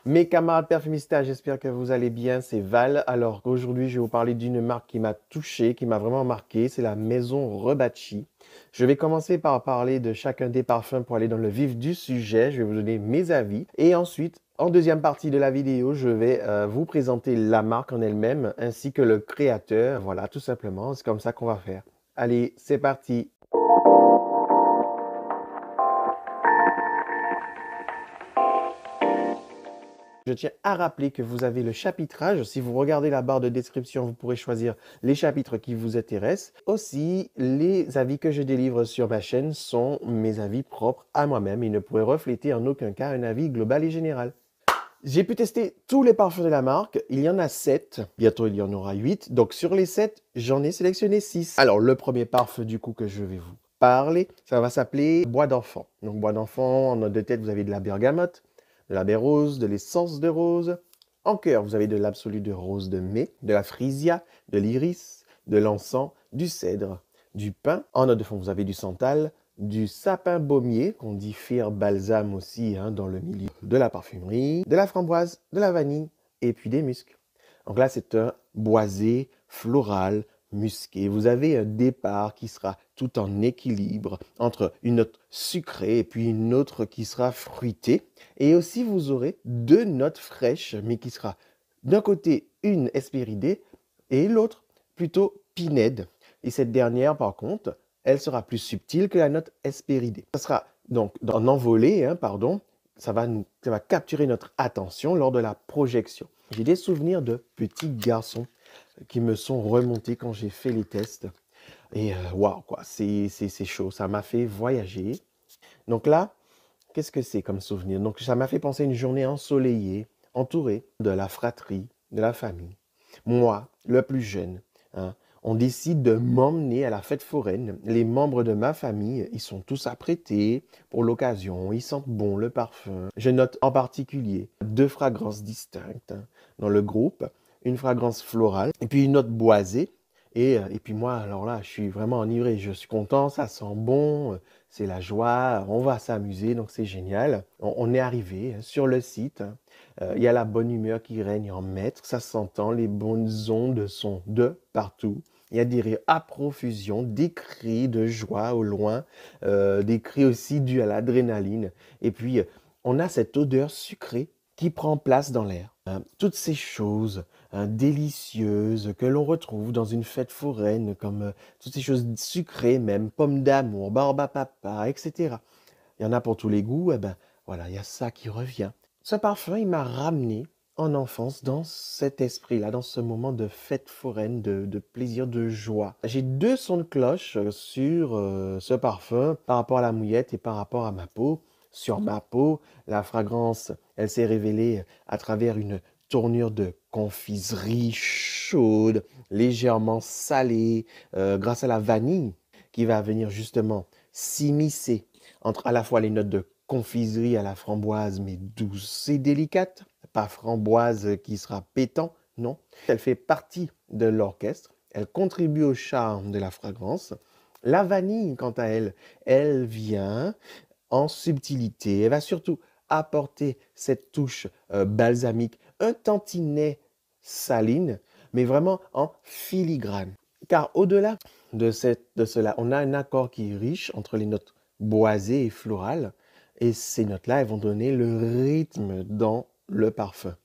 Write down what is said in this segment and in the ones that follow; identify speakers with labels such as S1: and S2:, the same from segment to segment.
S1: Mes camarades perfumistas, j'espère que vous allez bien, c'est Val. Alors aujourd'hui, je vais vous parler d'une marque qui m'a touché, qui m'a vraiment marqué, c'est la Maison Rebacci. Je vais commencer par parler de chacun des parfums pour aller dans le vif du sujet. Je vais vous donner mes avis. Et ensuite, en deuxième partie de la vidéo, je vais vous présenter la marque en elle-même ainsi que le créateur. Voilà, tout simplement, c'est comme ça qu'on va faire. Allez, c'est parti. Je tiens à rappeler que vous avez le chapitrage. Si vous regardez la barre de description, vous pourrez choisir les chapitres qui vous intéressent. Aussi, les avis que je délivre sur ma chaîne sont mes avis propres à moi-même. Ils ne pourraient refléter en aucun cas un avis global et général. J'ai pu tester tous les parfums de la marque. Il y en a 7. Bientôt, il y en aura 8. Donc, sur les 7, j'en ai sélectionné 6. Alors, le premier parfum, du coup, que je vais vous parler, ça va s'appeler Bois d'enfant. Donc, Bois d'enfant, en note de tête, vous avez de la bergamote, de la baie rose, de l'essence de rose. En cœur, vous avez de l'absolu de rose de mai, de la frisia, de l'iris, de l'encens, du cèdre, du pin. En note de fond, vous avez du santal, du sapin baumier, qu'on dit fir balsam aussi dans le milieu de la parfumerie, de la framboise, de la vanille et puis des muscs. Donc là, c'est un boisé floral musqué. Vous avez un départ qui sera tout en équilibre entre une note sucrée et puis une autre qui sera fruitée. Et aussi, vous aurez deux notes fraîches, mais qui sera d'un côté une hespéridée et l'autre plutôt pinède. Et cette dernière, par contre, elle sera plus subtile que la note hespéridée. Ça sera donc en envolée, pardon, ça va capturer notre attention lors de la projection. J'ai des souvenirs de petits garçons qui me sont remontés quand j'ai fait les tests. Et waouh, quoi, c'est chaud. Ça m'a fait voyager. Donc là, qu'est-ce que c'est comme souvenir? Donc ça m'a fait penser à une journée ensoleillée, entourée de la fratrie, de la famille. Moi, le plus jeune, on décide de m'emmener à la fête foraine. Les membres de ma famille, ils sont tous apprêtés pour l'occasion. Ils sentent bon le parfum. Je note en particulier deux fragrances distinctes dans le groupe. Une fragrance florale et puis une autre boisée. Et puis moi, alors là, je suis vraiment enivré. Je suis content, ça sent bon, c'est la joie, on va s'amuser, donc c'est génial. On est arrivé sur le site. Il y a la bonne humeur qui règne en maître, ça s'entend, les bonnes ondes sont de partout. Il y a des rires à profusion, des cris de joie au loin, des cris aussi dus à l'adrénaline. Et puis, on a cette odeur sucrée qui prend place dans l'air. Toutes ces choses délicieuses que l'on retrouve dans une fête foraine, comme toutes ces choses sucrées même, pommes d'amour, barbe à papa, etc. Il y en a pour tous les goûts, et ben voilà, il y a ça qui revient. Ce parfum, il m'a ramené en enfance dans cet esprit-là, dans ce moment de fête foraine, de plaisir, de joie. J'ai deux sons de cloche sur ce parfum par rapport à la mouillette et par rapport à ma peau. Sur ma peau, la fragrance, elle s'est révélée à travers une tournure de confiserie chaude, légèrement salée, grâce à la vanille qui va venir justement s'immiscer entre à la fois les notes de confiserie à la framboise, mais douce et délicate, pas framboise qui sera pétant, non. Elle fait partie de l'orchestre, elle contribue au charme de la fragrance. La vanille, quant à elle, elle vient en subtilité, elle va surtout apporter cette touche balsamique, un tantinet saline, mais vraiment en filigrane. Car au-delà de cela, on a un accord qui est riche entre les notes boisées et florales, et ces notes-là, elles vont donner le rythme dans le parfum.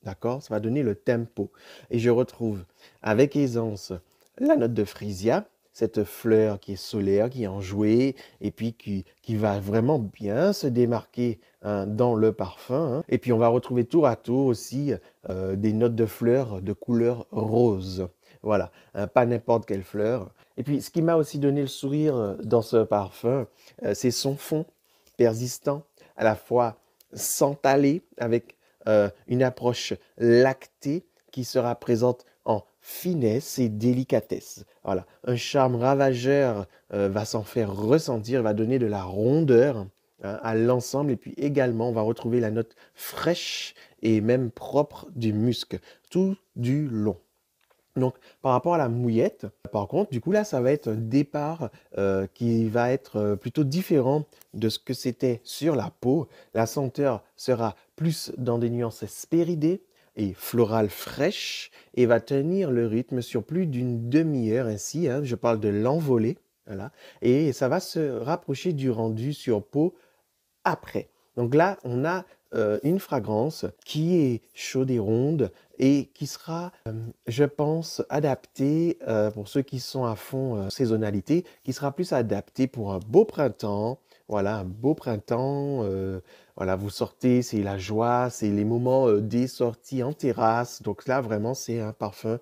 S1: D'accord? Ça va donner le tempo. Et je retrouve avec aisance la note de frisia, cette fleur qui est solaire, qui est enjouée, et puis qui va vraiment bien se démarquer dans le parfum. Et puis on va retrouver tour à tour aussi des notes de fleurs de couleur rose. Voilà, pas n'importe quelle fleur. Et puis ce qui m'a aussi donné le sourire dans ce parfum, c'est son fond persistant, à la fois santalé, avec une approche lactée qui sera présente en finesse et délicatesse. Voilà, un charme ravageur va s'en faire ressentir, va donner de la rondeur à l'ensemble et puis également on va retrouver la note fraîche et même propre du musc tout du long. Donc, par rapport à la mouillette, par contre, du coup, là, ça va être un départ qui va être plutôt différent de ce que c'était sur la peau. La senteur sera plus dans des nuances spéridées et florales fraîches et va tenir le rythme sur plus d'une demi-heure ainsi, hein. Je parle de l'envolée, voilà. Et ça va se rapprocher du rendu sur peau après. Donc là, on a une fragrance qui est chaude et ronde et qui sera, je pense, adaptée pour ceux qui sont à fond saisonnalité, qui sera plus adaptée pour un beau printemps. Voilà, un beau printemps. Voilà, vous sortez, c'est la joie, c'est les moments des sorties en terrasse. Donc là, vraiment, c'est un parfum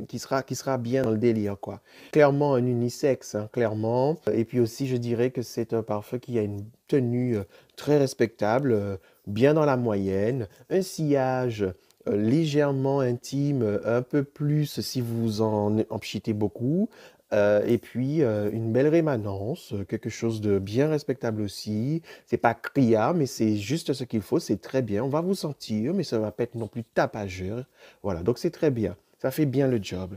S1: qui sera bien dans le délire, quoi. Clairement un unisexe, hein, clairement. Et puis aussi, je dirais que c'est un parfum qui a une tenue très respectable, bien dans la moyenne, un sillage légèrement intime, un peu plus si vous en pchitez beaucoup, et puis une belle rémanence, quelque chose de bien respectable aussi. C'est pas criard, mais c'est juste ce qu'il faut, c'est très bien. On va vous sentir, mais ça va pas être non plus tapageur. Voilà, donc c'est très bien. Ça fait bien le job.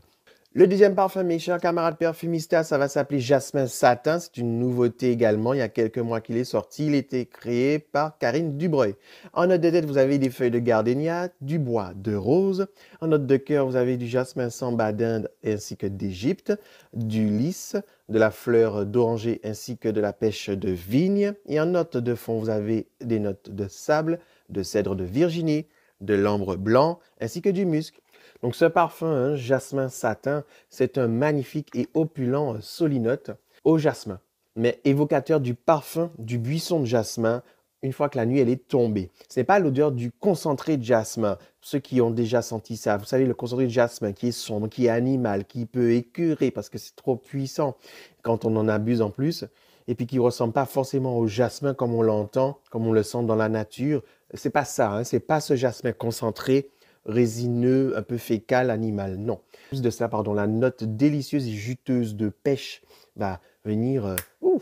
S1: Le deuxième parfum, mes chers camarades perfumistas, ça va s'appeler Jasmin Satin. C'est une nouveauté également. Il y a quelques mois qu'il est sorti. Il a été créé par Karine Dubreuil. En note de tête, vous avez des feuilles de gardénia, du bois de rose. En note de cœur, vous avez du jasmin samba d'Inde ainsi que d'Égypte, du lys, de la fleur d'oranger ainsi que de la pêche de vigne. Et en note de fond, vous avez des notes de sable, de cèdre de Virginie, de l'ambre blanc ainsi que du musc. Donc ce parfum, hein, jasmin satin, c'est un magnifique et opulent solinote au jasmin, mais évocateur du parfum du buisson de jasmin une fois que la nuit elle est tombée. Ce n'est pas l'odeur du concentré de jasmin. Ceux qui ont déjà senti ça, vous savez, le concentré de jasmin qui est sombre, qui est animal, qui peut écurer parce que c'est trop puissant quand on en abuse en plus, et puis qui ne ressemble pas forcément au jasmin comme on l'entend, comme on le sent dans la nature. C'est pas ça, hein, c'est pas ce jasmin concentré résineux, un peu fécal, animal. Non. Plus de ça, pardon, la note délicieuse et juteuse de pêche va venir, ouf,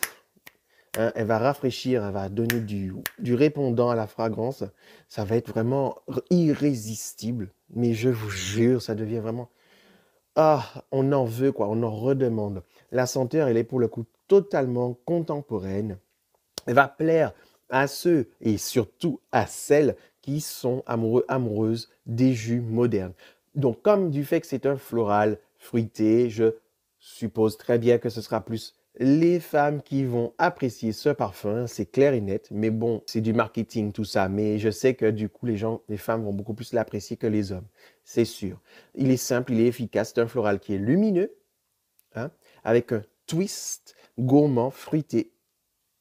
S1: hein, elle va rafraîchir, elle va donner du répondant à la fragrance. Ça va être vraiment irrésistible. Mais je vous jure, ça devient vraiment... Ah, on en veut, quoi, on en redemande. La senteur, elle est pour le coup totalement contemporaine. Elle va plaire à ceux et surtout à celles qui sont amoureux, amoureuses des jus modernes. Donc, comme du fait que c'est un floral fruité, je suppose très bien que ce sera plus les femmes qui vont apprécier ce parfum, c'est clair et net. Mais bon, c'est du marketing tout ça. Mais je sais que du coup, les femmes vont beaucoup plus l'apprécier que les hommes. C'est sûr. Il est simple, il est efficace. C'est un floral qui est lumineux, hein, avec un twist gourmand, fruité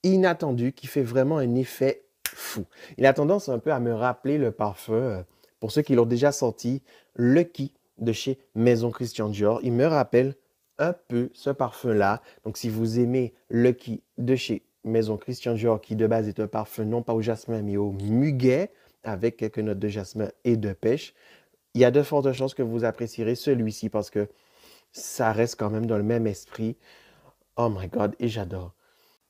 S1: inattendu qui fait vraiment un effet fou. Il a tendance un peu à me rappeler le parfum, pour ceux qui l'ont déjà senti, Lucky de chez Maison Christian Dior. Il me rappelle un peu ce parfum-là. Donc si vous aimez Lucky de chez Maison Christian Dior, qui de base est un parfum non pas au jasmin mais au muguet, avec quelques notes de jasmin et de pêche, il y a de fortes chances que vous apprécierez celui-ci parce que ça reste quand même dans le même esprit. Oh my God, et j'adore.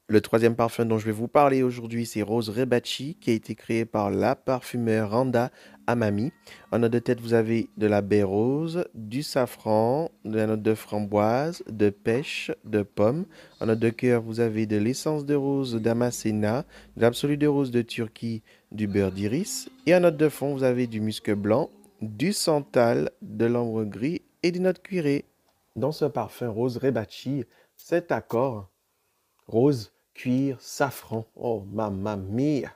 S1: Le troisième parfum dont je vais vous parler aujourd'hui, c'est Rose Rebachi, qui a été créé par la parfumeur Randa Amami. En note de tête, vous avez de la baie rose, du safran, de la note de framboise, de pêche, de pomme. En note de cœur, vous avez de l'essence de rose d'Amasena, de l'absolu de rose de Turquie, du beurre d'iris. Et en note de fond, vous avez du musc blanc, du santal, de l'ambre gris et des notes cuirées. Dans ce parfum Rose Rebachi, cet accord rose, cuir, safran. Oh, mamma mia!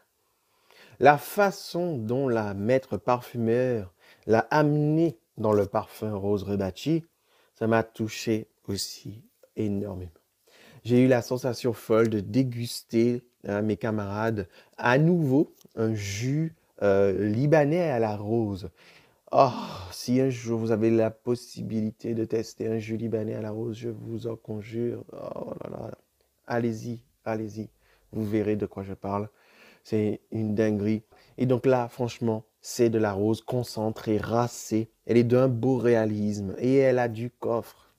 S1: La façon dont la maître parfumeur l'a amené dans le parfum Rose Rebachi, ça m'a touché aussi énormément. J'ai eu la sensation folle de déguster, hein, mes camarades, à nouveau un jus libanais à la rose. Oh, si un jour vous avez la possibilité de tester un jus libanais à la rose, je vous en conjure. Oh là là, allez-y, allez-y. Vous verrez de quoi je parle. C'est une dinguerie. Et donc là, franchement, c'est de la rose concentrée, racée. Elle est d'un beau réalisme et elle a du coffre.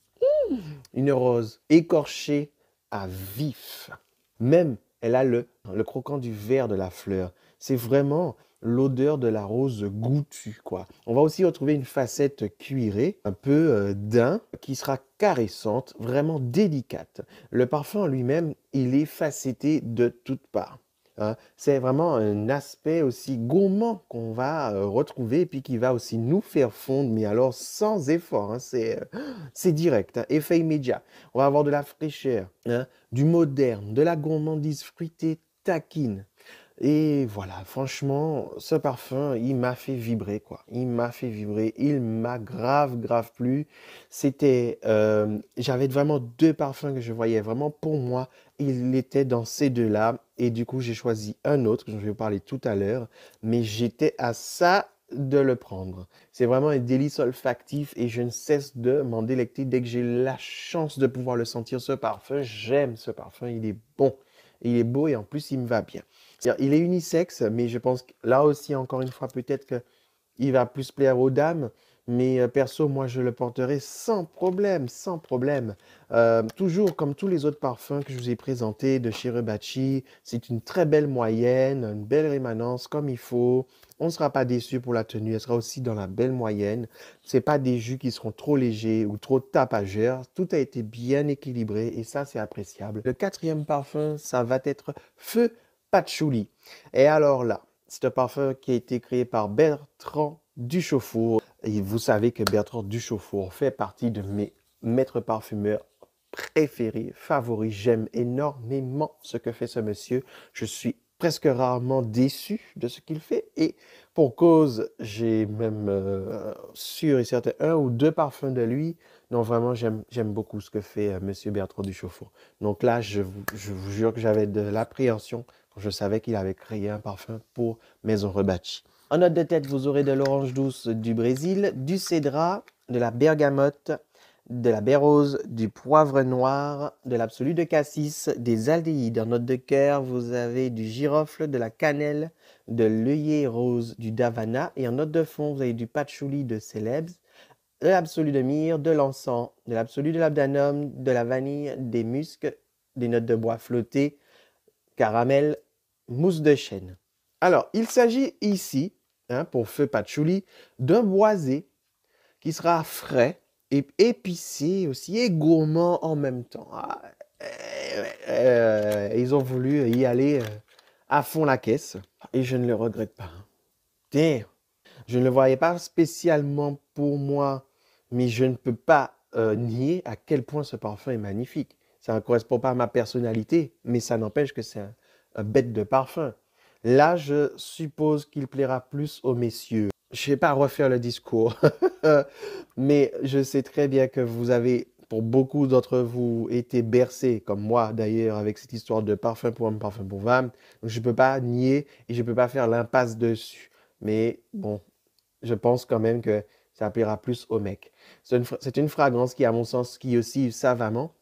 S1: Une rose écorchée à vif. Même, elle a le croquant du verre de la fleur. C'est vraiment l'odeur de la rose goûtue, quoi. On va aussi retrouver une facette cuirée, un peu daim, qui sera caressante, vraiment délicate. Le parfum en lui-même, il est facetté de toutes parts. Hein. C'est vraiment un aspect aussi gourmand qu'on va retrouver et puis qui va aussi nous faire fondre, mais alors sans effort. Hein. C'est direct, hein, effet immédiat. On va avoir de la fraîcheur, hein, du moderne, de la gourmandise fruitée taquine. Et voilà, franchement, ce parfum, il m'a fait vibrer, quoi. Il m'a fait vibrer. Il m'a grave, grave plu. J'avais vraiment deux parfums que je voyais vraiment pour moi. Il était dans ces deux-là. Et du coup, j'ai choisi un autre, dont je vais vous parler tout à l'heure. Mais j'étais à ça de le prendre. C'est vraiment un délice olfactif et je ne cesse de m'en délecter dès que j'ai la chance de pouvoir le sentir, ce parfum. J'aime ce parfum, il est bon. Il est beau et en plus, il me va bien. Il est unisexe, mais je pense que là aussi, encore une fois, peut-être qu'il va plus plaire aux dames. Mais perso, moi, je le porterai sans problème, sans problème. Toujours comme tous les autres parfums que je vous ai présentés de chez Rebachi, c'est une très belle moyenne, une belle rémanence comme il faut. On ne sera pas déçu pour la tenue, elle sera aussi dans la belle moyenne. Ce n'est pas des jus qui seront trop légers ou trop tapageurs. Tout a été bien équilibré et ça, c'est appréciable. Le quatrième parfum, ça va être Feu Patchouli. Et alors là, c'est un parfum qui a été créé par Bertrand Duchaufour. Et vous savez que Bertrand Duchaufour fait partie de mes maîtres parfumeurs préférés, favoris. J'aime énormément ce que fait ce monsieur. Je suis presque rarement déçu de ce qu'il fait. Et pour cause, j'ai même sûr et certain un ou deux parfums de lui. Non, vraiment, j'aime beaucoup ce que fait monsieur Bertrand Duchaufour. Donc là, je vous jure que j'avais de l'appréhension quand je savais qu'il avait créé un parfum pour Maison Rebâtie. En note de tête, vous aurez de l'orange douce du Brésil, du cédrat, de la bergamote, de la baie rose, du poivre noir, de l'absolu de cassis, des aldéhydes. En note de cœur, vous avez du girofle, de la cannelle, de l'œillet rose, du davana. Et en note de fond, vous avez du patchouli de célèbes, de l'absolu de myrrhe, de l'encens, de l'absolu de labdanum, de la vanille, des muscs, des notes de bois flottées, caramel, mousse de chêne. Alors, il s'agit ici, hein, pour Feu Patchouli, d'un boisé qui sera frais et épicé aussi et gourmand en même temps. Ils ont voulu y aller à fond la caisse et je ne le regrette pas. Damn. Je ne le voyais pas spécialement pour moi, mais je ne peux pas nier à quel point ce parfum est magnifique. Ça ne correspond pas à ma personnalité, mais ça n'empêche que c'est un bête de parfum. Là, je suppose qu'il plaira plus aux messieurs. Je ne vais pas refaire le discours, mais je sais très bien que vous avez, pour beaucoup d'entre vous, été bercés, comme moi d'ailleurs, avec cette histoire de parfum pour homme, parfum pour femme. Donc je ne peux pas nier et je ne peux pas faire l'impasse dessus. Mais bon, je pense quand même que ça plaira plus aux mecs. C'est une fragrance qui, à mon sens, qui oscille savamment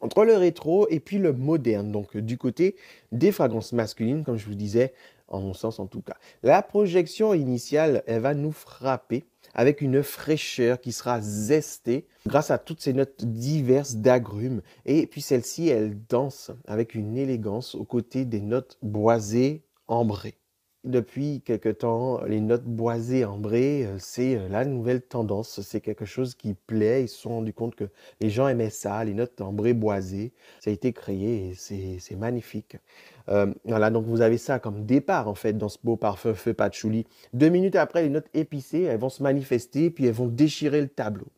S1: entre le rétro et puis le moderne. Donc, du côté des fragrances masculines, comme je vous disais, en mon sens en tout cas. La projection initiale, elle va nous frapper avec une fraîcheur qui sera zestée grâce à toutes ces notes diverses d'agrumes. Et puis celle-ci, elle danse avec une élégance aux côtés des notes boisées, ambrées. Depuis quelque temps, les notes boisées ambrées, c'est la nouvelle tendance. C'est quelque chose qui plaît. Ils se sont rendus compte que les gens aimaient ça, les notes ambrées boisées. Ça a été créé et c'est magnifique. Voilà, donc vous avez ça comme départ en fait dans ce beau parfum Feu Patchouli. 2 minutes après, les notes épicées, elles vont se manifester puis elles vont déchirer le tableau.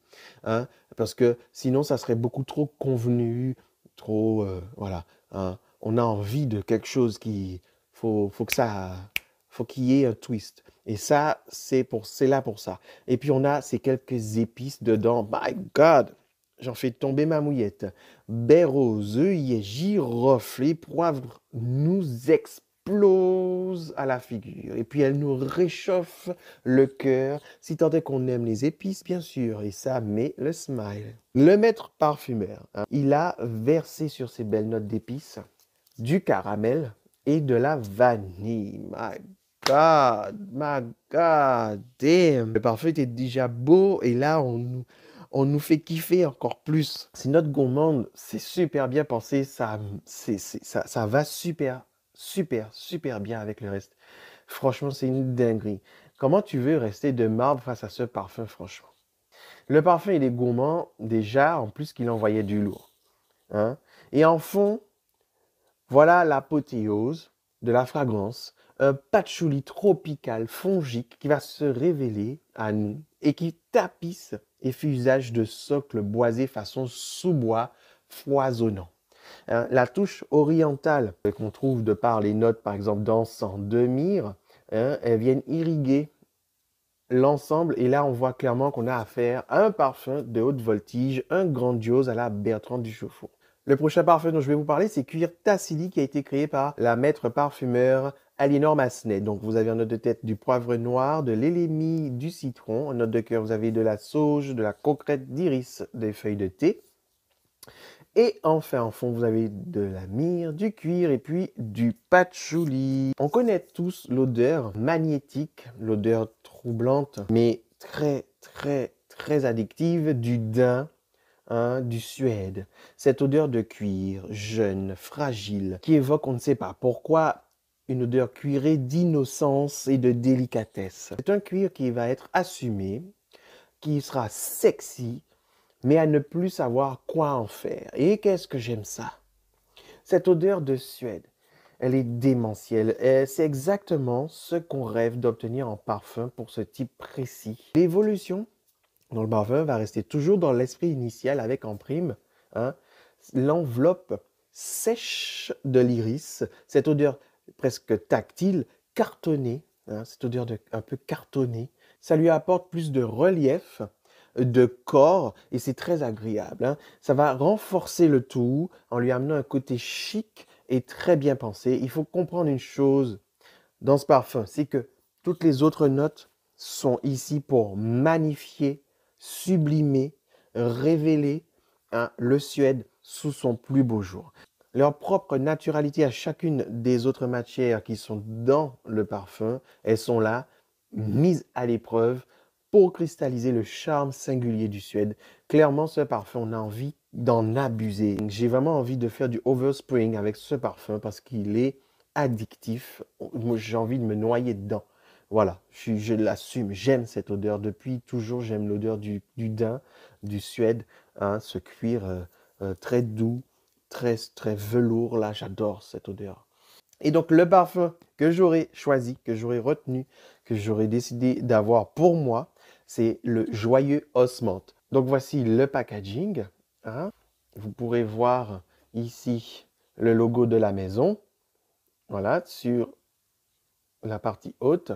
S1: Hein, parce que sinon, ça serait beaucoup trop convenu, trop... voilà. Hein. On a envie de quelque chose qui... faut que ça... faut qu'il y ait un twist. Et ça, c'est là pour ça. Et puis, on a ces quelques épices dedans. My God! J'en fais tomber ma mouillette. Baie rose, œillet, girofle et poivre nous explosent à la figure. Et puis, elle nous réchauffe le cœur, si tant est qu'on aime les épices, bien sûr. Et ça met le smile. Le maître parfumeur, hein, il a versé sur ces belles notes d'épices du caramel et de la vanille. My God, damn. Le parfum était déjà beau et là, on nous fait kiffer encore plus. Ces notes gourmandes, c'est super bien pensé. Ça va super bien avec le reste. Franchement, c'est une dinguerie. Comment tu veux rester de marbre face à ce parfum, franchement? Le parfum, il est gourmand déjà, en plus qu'il envoyait du lourd, hein. Et en fond, voilà l'apothéose de la fragrance, un patchouli tropical fongique qui va se révéler à nous et qui tapisse et fait usage de socles boisés façon sous-bois foisonnant. Hein. La touche orientale qu'on trouve de par les notes, par exemple, d'encens, de myrrhe, hein, elles viennent irriguer l'ensemble. Et là, on voit clairement qu'on a affaire à un parfum de haute voltige, un grandiose à la Bertrand du Chauffour. Le prochain parfum dont je vais vous parler, c'est Cuir Tassili qui a été créé par la maître parfumeur Aliénor Massenet. Donc, vous avez en note de tête du poivre noir, de l'élémie, du citron. En note de cœur, vous avez de la sauge, de la coquerette d'iris, des feuilles de thé. Et enfin, en fond, vous avez de la myrrhe, du cuir et puis du patchouli. On connaît tous l'odeur magnétique, l'odeur troublante, mais très addictive du daim, hein, du suède. Cette odeur de cuir, jeune, fragile, qui évoque, on ne sait pas pourquoi, une odeur cuirée d'innocence et de délicatesse. C'est un cuir qui va être assumé, qui sera sexy, mais à ne plus savoir quoi en faire. Et qu'est-ce que j'aime ça? Cette odeur de Suède, elle est démentielle. C'est exactement ce qu'on rêve d'obtenir en parfum pour ce type précis. L'évolution dans le parfum va rester toujours dans l'esprit initial avec en prime, hein, l'enveloppe sèche de l'iris, cette odeur presque tactile, cartonnée, hein, cette odeur un peu cartonnée. Ça lui apporte plus de relief, de corps et c'est très agréable, hein. Ça va renforcer le tout en lui amenant un côté chic et très bien pensé. Il faut comprendre une chose dans ce parfum, c'est que toutes les autres notes sont ici pour magnifier, sublimer, révéler, hein, le suède sous son plus beau jour. Leur propre naturalité à chacune des autres matières qui sont dans le parfum, elles sont là, mises à l'épreuve pour cristalliser le charme singulier du suède. Clairement, ce parfum, on a envie d'en abuser. J'ai vraiment envie de faire du overspring avec ce parfum parce qu'il est addictif. Moi, j'ai envie de me noyer dedans. Voilà, je l'assume. J'aime cette odeur. Depuis toujours, j'aime l'odeur du daim, du suède, hein, ce cuir très doux, très velours. Là, j'adore cette odeur. Et donc, le parfum que j'aurais choisi, que j'aurais retenu, que j'aurais décidé d'avoir pour moi, c'est le Joyeux Osmant. Donc, voici le packaging, hein. Vous pourrez voir ici le logo de la maison. Voilà, sur la partie haute.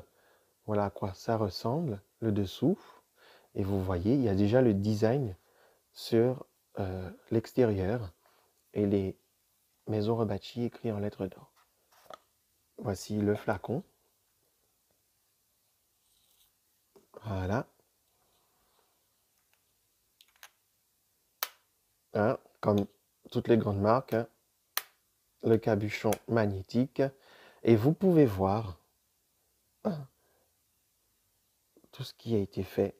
S1: Voilà à quoi ça ressemble, le dessous. Et vous voyez, il y a déjà le design sur l'extérieur et les maisons rebâties écrites en lettres d'or. Voici le flacon. Voilà. Hein, comme toutes les grandes marques, hein, le capuchon magnétique. Et vous pouvez voir, hein, tout ce qui a été fait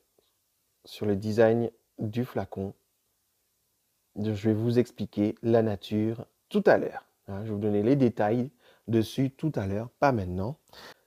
S1: sur le design du flacon. Je vais vous expliquer la nature tout à l'heure. Hein, je vais vous donner les détails dessus tout à l'heure, pas maintenant.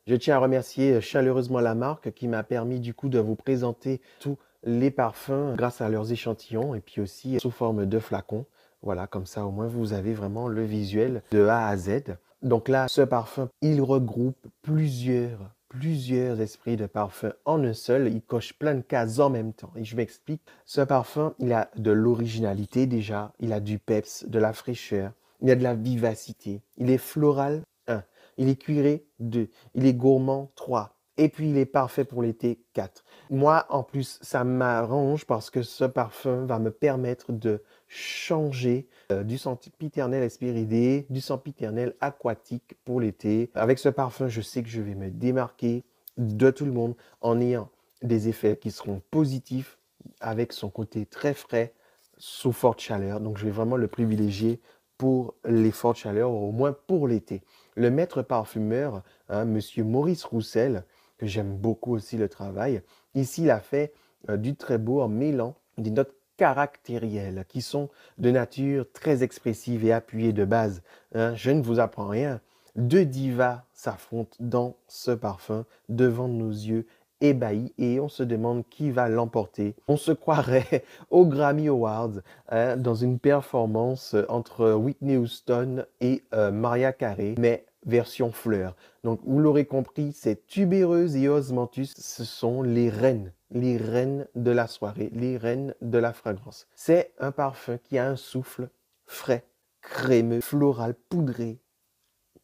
S1: Je tiens à remercier chaleureusement la marque qui m'a permis du coup de vous présenter tous les parfums grâce à leurs échantillons et puis aussi sous forme de flacons. Voilà, comme ça au moins vous avez vraiment le visuel de A à Z. Donc là, ce parfum, il regroupe plusieurs esprits de parfum en un seul. Il coche plein de cases en même temps. Et je m'explique. Ce parfum, il a de l'originalité déjà. Il a du peps, de la fraîcheur. Il a de la vivacité. Il est floral. 1. Il est cuiré. 2. Il est gourmand. 3. Et puis, il est parfait pour l'été. 4. Moi, en plus, ça m'arrange parce que ce parfum va me permettre de changer du sempiternel aspiridé, du sempiternel aquatique pour l'été. Avec ce parfum, je sais que je vais me démarquer de tout le monde en ayant des effets qui seront positifs avec son côté très frais sous forte chaleur. Donc, je vais vraiment le privilégier pour les fortes chaleurs, au moins pour l'été. Le maître parfumeur, hein, Monsieur Maurice Roussel, que j'aime beaucoup aussi le travail, ici, il a fait du très beau en mêlant des notes caractérielles qui sont de nature très expressive et appuyée de base. Hein. Je ne vous apprends rien. Deux divas s'affrontent dans ce parfum devant nos yeux ébahis et on se demande qui va l'emporter. On se croirait aux Grammy Awards hein, dans une performance entre Whitney Houston et Mariah Carey, mais version fleur. Donc vous l'aurez compris, c'est Tubéreuse et Osmanthus, ce sont les reines de la soirée, les reines de la fragrance. C'est un parfum qui a un souffle frais, crémeux, floral, poudré,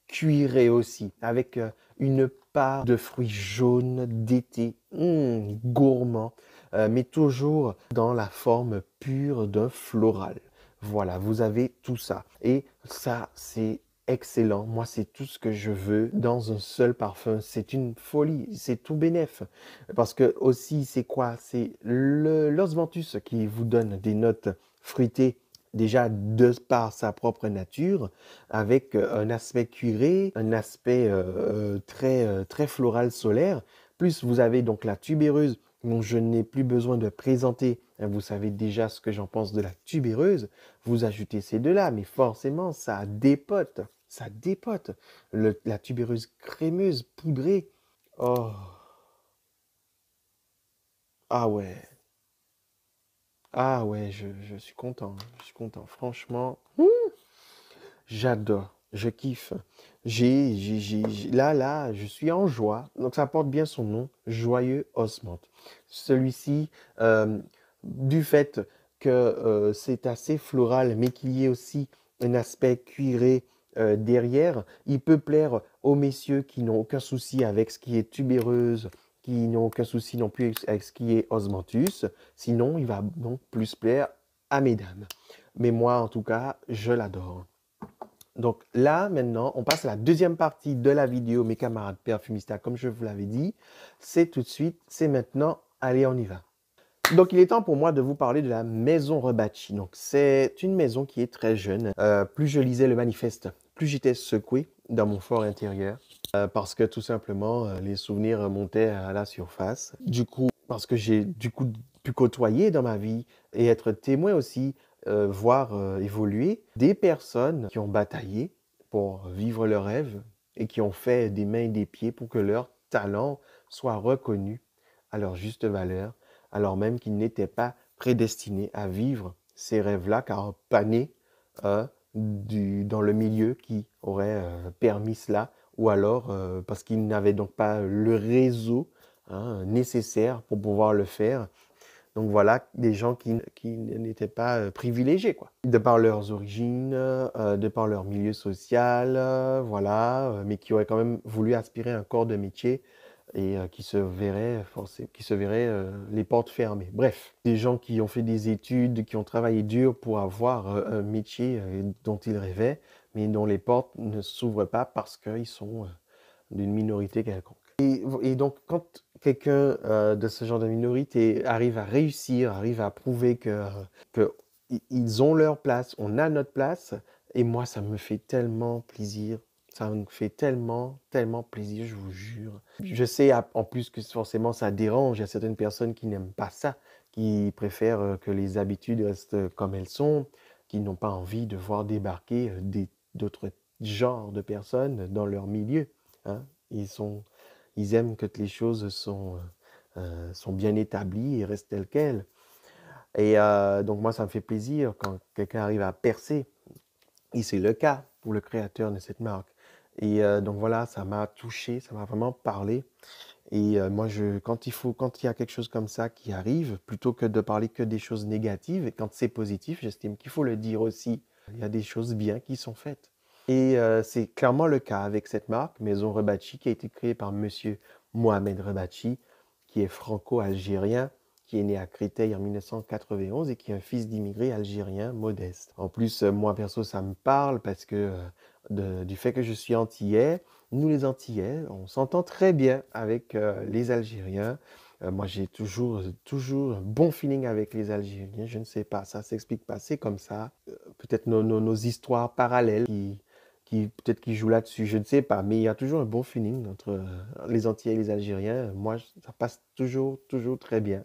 S1: cuiré aussi, avec une part de fruits jaunes d'été, gourmand, mais toujours dans la forme pure d'un floral. Voilà, vous avez tout ça. Et ça, c'est excellent. Moi, c'est tout ce que je veux dans un seul parfum. C'est une folie, c'est tout bénef. Parce que aussi, c'est quoi? C'est l'osmanthus qui vous donne des notes fruitées déjà de par sa propre nature, avec un aspect cuiré, un aspect très floral solaire. Plus vous avez donc la tubéreuse, dont je n'ai plus besoin de présenter. Hein, vous savez déjà ce que j'en pense de la tubéreuse. Vous ajoutez ces deux-là, mais forcément, ça dépote. Ça dépote. La tubéreuse crémeuse, poudrée. Oh, ah ouais. Ah ouais, je suis content. Je suis content. Franchement. J'adore, je kiffe. Là, je suis en joie. Donc, ça porte bien son nom, Joyeux Osmante. Celui-ci, du fait que c'est assez floral, mais qu'il y ait aussi un aspect cuiré derrière, il peut plaire aux messieurs qui n'ont aucun souci avec ce qui est tubéreuse, qui n'ont aucun souci non plus avec ce qui est osmanthus. Sinon, il va donc plus plaire à mesdames. Mais moi, en tout cas, je l'adore. Donc là, maintenant, on passe à la deuxième partie de la vidéo, mes camarades perfumistas, comme je vous l'avais dit. C'est tout de suite, c'est maintenant. Allez, on y va. Donc, il est temps pour moi de vous parler de la maison Rebacci. Donc, c'est une maison qui est très jeune. Plus je lisais le manifeste, plus j'étais secoué dans mon fort intérieur. Parce que tout simplement, les souvenirs montaient à la surface. Du coup, parce que j'ai du coup pu côtoyer dans ma vie et être témoin aussi, voir évoluer des personnes qui ont bataillé pour vivre leurs rêves et qui ont fait des mains et des pieds pour que leur talent soit reconnu à leur juste valeur, alors même qu'ils n'étaient pas prédestinés à vivre ces rêves-là, car pas nés dans le milieu qui aurait permis cela, ou alors parce qu'ils n'avaient donc pas le réseau nécessaire pour pouvoir le faire. Donc voilà, des gens qui n'étaient pas privilégiés, quoi. De par leurs origines, de par leur milieu social, voilà, mais qui auraient quand même voulu aspirer à un corps de métier et qui se verraient les portes fermées. Bref, des gens qui ont fait des études, qui ont travaillé dur pour avoir un métier dont ils rêvaient, mais dont les portes ne s'ouvrent pas parce qu'ils sont d'une minorité quelconque. Et donc, quand quelqu'un de ce genre de minorité arrive à réussir, arrive à prouver que ils ont leur place, on a notre place, et moi, ça me fait tellement plaisir. Ça me fait tellement plaisir, je vous jure. Je sais en plus que forcément ça dérange. Il y a certaines personnes qui n'aiment pas ça, qui préfèrent que les habitudes restent comme elles sont, qui n'ont pas envie de voir débarquer d'autres genres de personnes dans leur milieu. Hein. Ils aiment que les choses sont bien établies et restent telles quelles. Et donc moi, ça me fait plaisir quand quelqu'un arrive à percer. Et c'est le cas pour le créateur de cette marque. Et donc voilà, ça m'a touché, ça m'a vraiment parlé. Et moi, quand il y a quelque chose comme ça qui arrive, plutôt que de parler que des choses négatives, et quand c'est positif, j'estime qu'il faut le dire aussi. Il y a des choses bien qui sont faites. Et c'est clairement le cas avec cette marque, Maison Rebacci, qui a été créée par monsieur Mohamed Rebacci, qui est franco-algérien, qui est né à Créteil en 1991 et qui est un fils d'immigrés algériens modestes. En plus, moi perso, ça me parle parce que du fait que je suis antillais, nous les Antillais, on s'entend très bien avec les Algériens. Moi, j'ai toujours un bon feeling avec les Algériens. Je ne sais pas, ça s'explique pas. C'est comme ça. Peut-être nos histoires parallèles qui peut-être qui jouent là-dessus, je ne sais pas. Mais il y a toujours un bon feeling entre les Antillais et les Algériens. Moi, ça passe toujours très bien.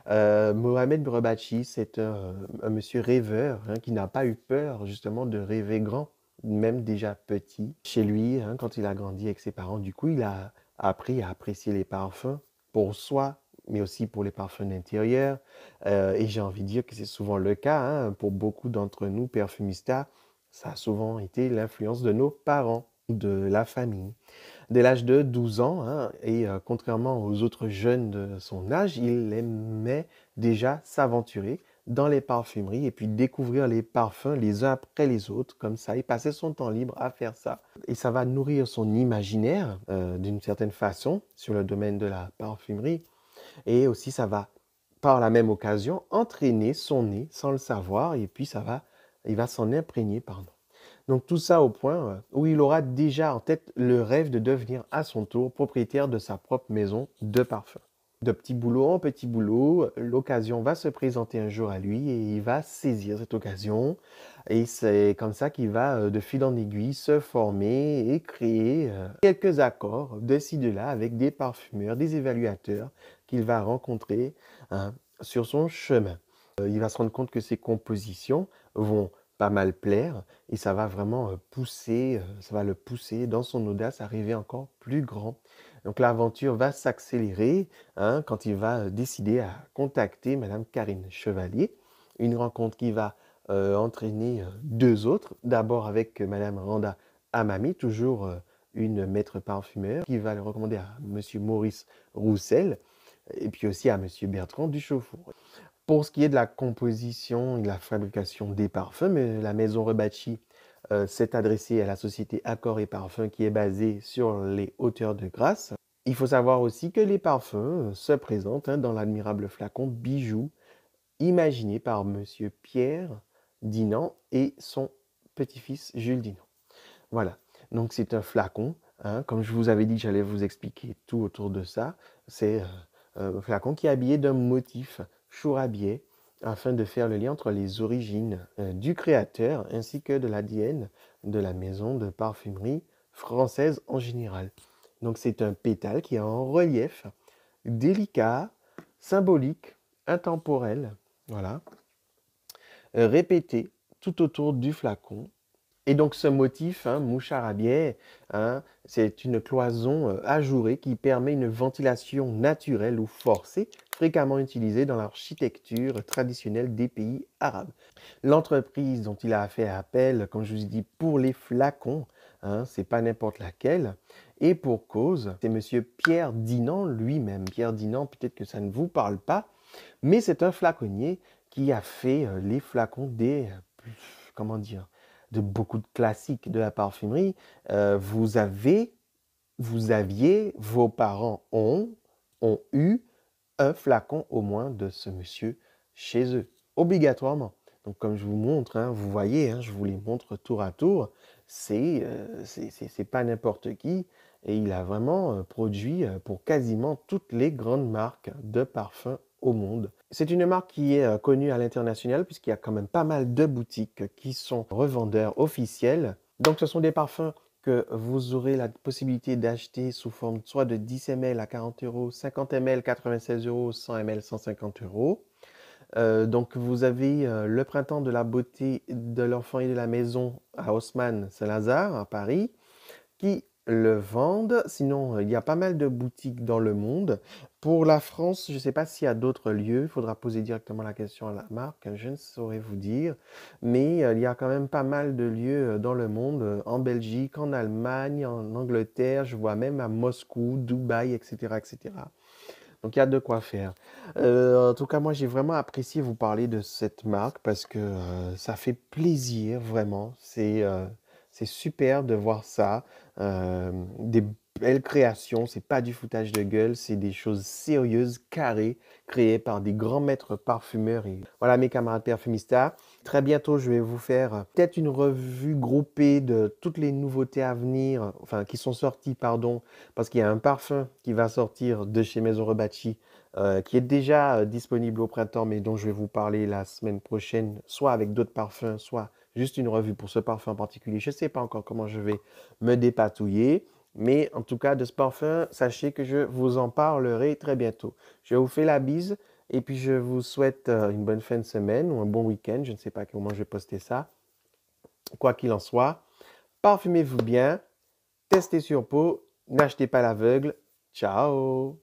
S1: Mohamed Brebachi, c'est un monsieur rêveur qui n'a pas eu peur justement de rêver grand, même déjà petit, chez lui, hein, quand il a grandi avec ses parents. Du coup, il a appris à apprécier les parfums pour soi, mais aussi pour les parfums d'intérieur. Et j'ai envie de dire que c'est souvent le cas, hein, pour beaucoup d'entre nous, perfumistas, ça a souvent été l'influence de nos parents, de la famille. Dès l'âge de 12 ans, hein, et contrairement aux autres jeunes de son âge, il aimait déjà s'aventurer dans les parfumeries et puis découvrir les parfums les uns après les autres, comme ça. Il passait son temps libre à faire ça. Et ça va nourrir son imaginaire d'une certaine façon sur le domaine de la parfumerie. Et aussi, ça va, par la même occasion, entraîner son nez sans le savoir et puis il va s'en imprégner, pardon. Donc tout ça au point où il aura déjà en tête le rêve de devenir à son tour propriétaire de sa propre maison de parfum. De petit boulot en petit boulot, l'occasion va se présenter un jour à lui et il va saisir cette occasion. Et c'est comme ça qu'il va de fil en aiguille se former et créer quelques accords de ci, de là avec des parfumeurs, des évaluateurs qu'il va rencontrer hein, sur son chemin. Il va se rendre compte que ses compositions vont pas mal plaire et ça va vraiment pousser, ça va le pousser dans son audace à rêver encore plus grand. Donc l'aventure va s'accélérer hein, quand il va décider à contacter Madame Karine Chevalier, une rencontre qui va entraîner deux autres, d'abord avec Madame Randa Amami, toujours une maître parfumeur, qui va le recommander à Monsieur Maurice Roussel et puis aussi à Monsieur Bertrand Duchaufour. Pour ce qui est de la composition et de la fabrication des parfums, la maison Rebacci s'est adressée à la société Accord et Parfums qui est basée sur les Hauteurs de Grasse. Il faut savoir aussi que les parfums se présentent hein, dans l'admirable flacon Bijoux, imaginé par Monsieur Pierre Dinan et son petit-fils Jules Dinan. Voilà, donc c'est un flacon, hein, comme je vous avais dit que j'allais vous expliquer tout autour de ça. C'est un flacon qui est habillé d'un motif chourabia afin de faire le lien entre les origines du créateur ainsi que de l'ADN de la maison de parfumerie française en général. Donc c'est un pétale qui est en relief, délicat, symbolique, intemporel, voilà, répété tout autour du flacon. Et donc ce motif, hein, moucharabia, hein, c'est une cloison ajourée qui permet une ventilation naturelle ou forcée, fréquemment utilisée dans l'architecture traditionnelle des pays arabes. L'entreprise dont il a fait appel, comme je vous ai dit, pour les flacons, hein, c'est pas n'importe laquelle, et pour cause, c'est Monsieur Pierre Dinan lui-même. Pierre Dinan, peut-être que ça ne vous parle pas, mais c'est un flaconnier qui a fait les flacons des, comment dire, de beaucoup de classiques de la parfumerie. Vous aviez, vos parents ont eu un flacon au moins de ce monsieur chez eux, obligatoirement. Donc comme je vous montre, hein, vous voyez, hein, je vous les montre tour à tour, c'est pas n'importe qui. Et il a vraiment produit pour quasiment toutes les grandes marques de parfums au monde. C'est une marque qui est connue à l'international puisqu'il y a quand même pas mal de boutiques qui sont revendeurs officiels. Donc ce sont des parfums que vous aurez la possibilité d'acheter sous forme soit de 10 ml à 40 euros, 50 ml 96 euros, 100 ml 150 euros. Donc vous avez le printemps de la beauté de l'enfant et de la maison à Haussmann Saint-Lazare à Paris qui le vendent. Sinon, il y a pas mal de boutiques dans le monde. Pour la France, je ne sais pas s'il y a d'autres lieux. Il faudra poser directement la question à la marque. Je ne saurais vous dire. Mais il y a quand même pas mal de lieux dans le monde, en Belgique, en Allemagne, en Angleterre. Je vois même à Moscou, Dubaï, etc., etc. Donc il y a de quoi faire. En tout cas, moi j'ai vraiment apprécié vous parler de cette marque parce que ça fait plaisir vraiment. C'est super de voir ça. Des belles créations, c'est pas du foutage de gueule, c'est des choses sérieuses, carrées, créées par des grands maîtres parfumeurs. Et voilà mes camarades perfumistas. Très bientôt, je vais vous faire peut-être une revue groupée de toutes les nouveautés à venir, enfin qui sont sorties, pardon, parce qu'il y a un parfum qui va sortir de chez Maison Rebacci, qui est déjà disponible au printemps, mais dont je vais vous parler la semaine prochaine, soit avec d'autres parfums, soit juste une revue pour ce parfum en particulier. Je ne sais pas encore comment je vais me dépatouiller, mais en tout cas, de ce parfum, sachez que je vous en parlerai très bientôt. Je vous fais la bise et puis je vous souhaite une bonne fin de semaine ou un bon week-end. Je ne sais pas à quel moment je vais poster ça. Quoi qu'il en soit, Parfumez-vous bien, testez sur peau, n'achetez pas l'aveugle. Ciao!